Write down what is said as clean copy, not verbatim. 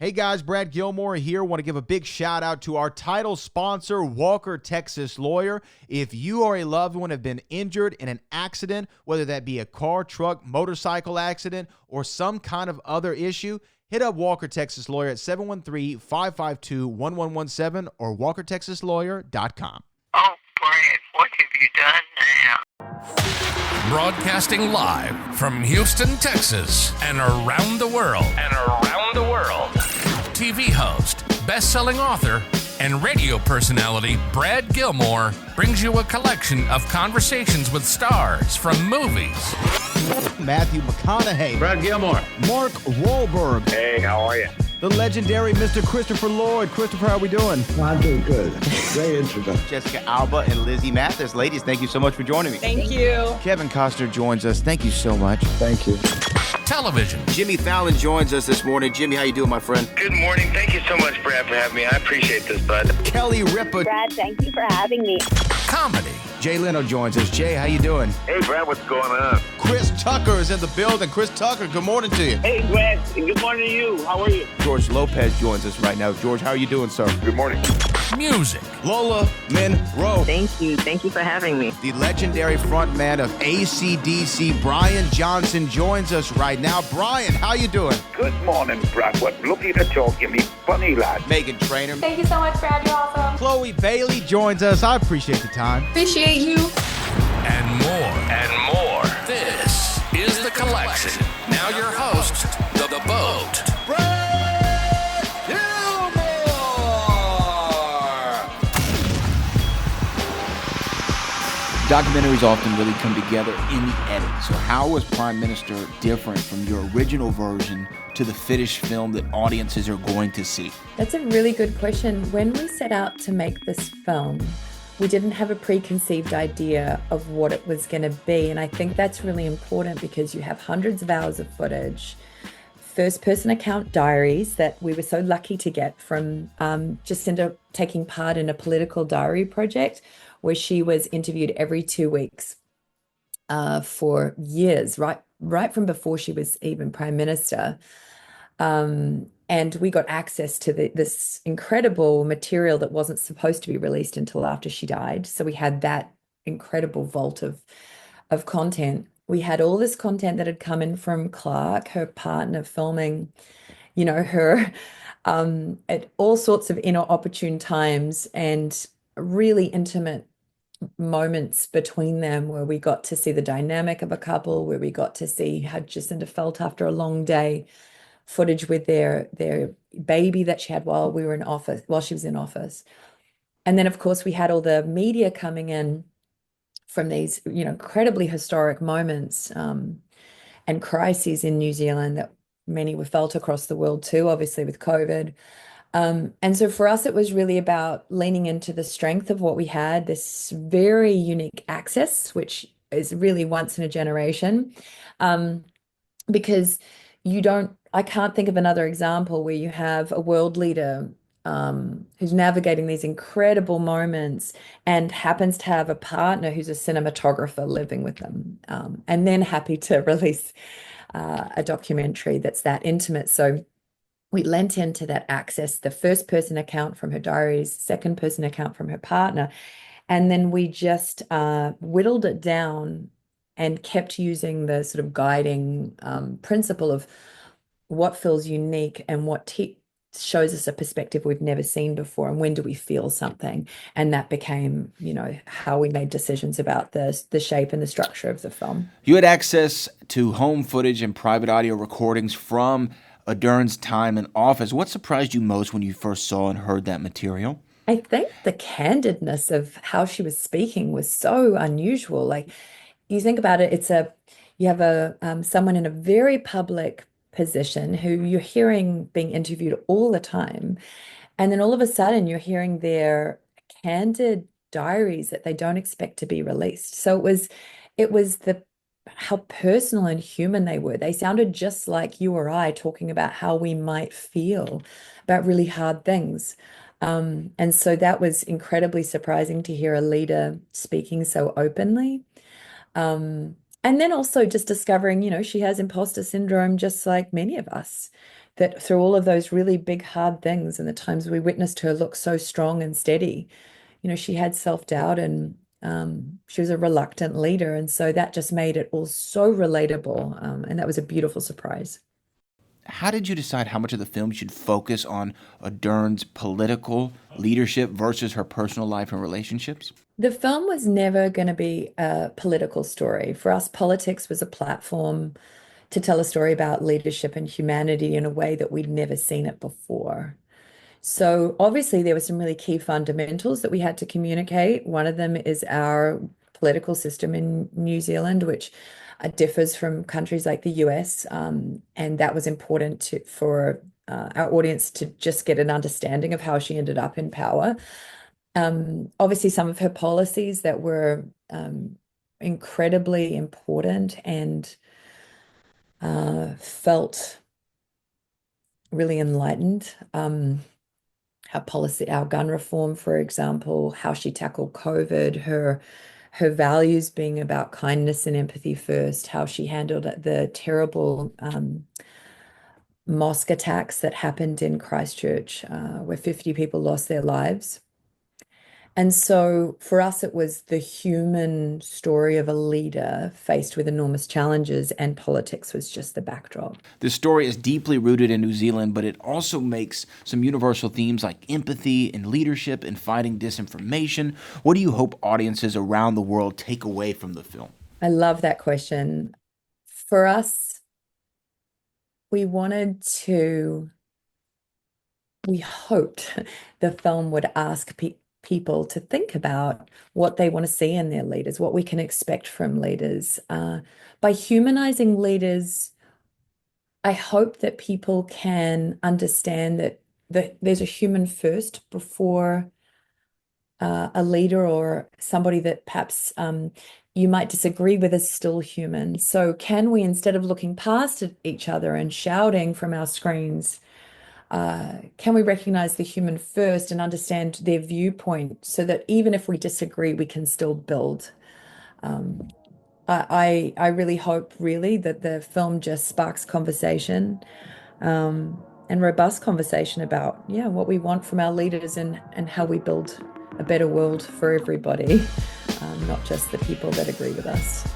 Hey guys, Brad Gilmore here. Want to give a big shout out to our title sponsor, Walker Texas Lawyer. If you or a loved one have been injured in an accident, whether that be a car, truck, motorcycle accident, or some kind of other issue, hit up Walker Texas Lawyer at 713-552-1117 or walkertexaslawyer.com. Oh, Brad, what have you done now? Broadcasting live from Houston, Texas, and around the world. TV host, best-selling author, and radio personality Brad Gilmore brings you a collection of conversations with stars from movies. Matthew McConaughey. Brad Gilmore. Mark Wahlberg. Hey, how are you? The legendary Mr. Christopher Lloyd. Christopher, how are we doing? I'm doing good. Great introduction. Jessica Alba and Lizzie Mathis. Ladies, thank you so much for joining me. Thank you. Kevin Costner joins us. Thank you so much. Thank you. Television. Jimmy Fallon joins us this morning. Jimmy, how you doing, my friend? Good morning. Thank you so much, Brad, for having me. I appreciate this, bud. Kelly Ripa. Brad, thank you for having me. Comedy. Jay Leno joins us. Jay, how you doing? Hey, Brad, what's going on? Chris Tucker is in the building. Chris Tucker, good morning to you. Hey, Brad, and good morning to you. How are you? George Lopez joins us right now. George, how are you doing, sir? Good morning. Music. Lola Monroe. Thank you. Thank you for having me. The legendary frontman of AC/DC, Brian Johnson, joins us right now. Brian, how you doing? Good morning, Brad. What lovely to talk to me, funny lad. Megan Trainor. Thank you so much, Brad. You're awesome. Chloe Bailey joins us. I appreciate the time. Appreciate you. And more. This is The Collection. Now your host, The Boat. Brad Gilmore! Documentaries often really come together in the edit. So how was Prime Minister different from your original version to the finished film that audiences are going to see? That's a really good question. When we set out to make this film, we didn't have a preconceived idea of what it was going to be. And I think that's really important because you have hundreds of hours of footage, first-person account diaries that we were so lucky to get from Jacinda taking part in a political diary project where she was interviewed every 2 weeks for years, right from before she was even Prime Minister. And we got access to this incredible material that wasn't supposed to be released until after she died. So we had that incredible vault of content. We had all this content that had come in from Clark, her partner, filming, her at all sorts of inopportune times and really intimate moments between them where we got to see the dynamic of a couple, where we got to see how Jacinda felt after a long day, footage with their baby that she had while she was in office. And then of course we had all the media coming in from these, incredibly historic moments and crises in New Zealand that many were felt across the world too, obviously with COVID. And so for us, it was really about leaning into the strength of what we had, this very unique access, which is really once in a generation, because I can't think of another example where you have a world leader who's navigating these incredible moments and happens to have a partner who's a cinematographer living with them, and then happy to release a documentary that's that intimate. So we lent into that access, the first person account from her diaries, second person account from her partner, and then we just whittled it down and kept using the sort of guiding principle of what feels unique and what shows us a perspective we've never seen before, and when do we feel something. And that became, how we made decisions about the shape and the structure of the film. You had access to home footage and private audio recordings from Ardern's time in office. What surprised you most when you first saw and heard that material? I think the candidness of how she was speaking was so unusual. Like, you think about it, you have someone in a very public position who you're hearing being interviewed all the time, and then all of a sudden you're hearing their candid diaries that they don't expect to be released. So it was how personal and human they were. They sounded just like you or I talking about how we might feel about really hard things. And so that was incredibly surprising to hear a leader speaking so openly. And then also just discovering, she has imposter syndrome just like many of us. that through all of those really big, hard things and the times we witnessed her look so strong and steady, she had self-doubt and she was a reluctant leader. And so that just made it all so relatable. And that was a beautiful surprise. How did you decide how much of the film should focus on Ardern's political leadership versus her personal life and relationships? The film was never going to be a political story. For us, politics was a platform to tell a story about leadership and humanity in a way that we'd never seen it before. So obviously there were some really key fundamentals that we had to communicate. One of them is our political system in New Zealand, which differs from countries like the US. And that was important for our audience to just get an understanding of how she ended up in power. Obviously, some of her policies that were incredibly important and felt really enlightened. Our gun reform, for example, how she tackled COVID, her values being about kindness and empathy first, how she handled the terrible mosque attacks that happened in Christchurch, where 50 people lost their lives. And so for us, it was the human story of a leader faced with enormous challenges, and politics was just the backdrop. This story is deeply rooted in New Zealand, but it also makes some universal themes like empathy and leadership and fighting disinformation. What do you hope audiences around the world take away from the film? I love that question. For us, we hoped the film would ask people to think about what they want to see in their leaders, what we can expect from leaders. By humanizing leaders, I hope that people can understand that there's a human first before a leader or somebody that perhaps you might disagree with is still human. So can we, instead of looking past each other and shouting from our screens, can we recognize the human first and understand their viewpoint so that even if we disagree, we can still build? I really hope that the film just sparks conversation and robust conversation about what we want from our leaders and how we build a better world for everybody, not just the people that agree with us.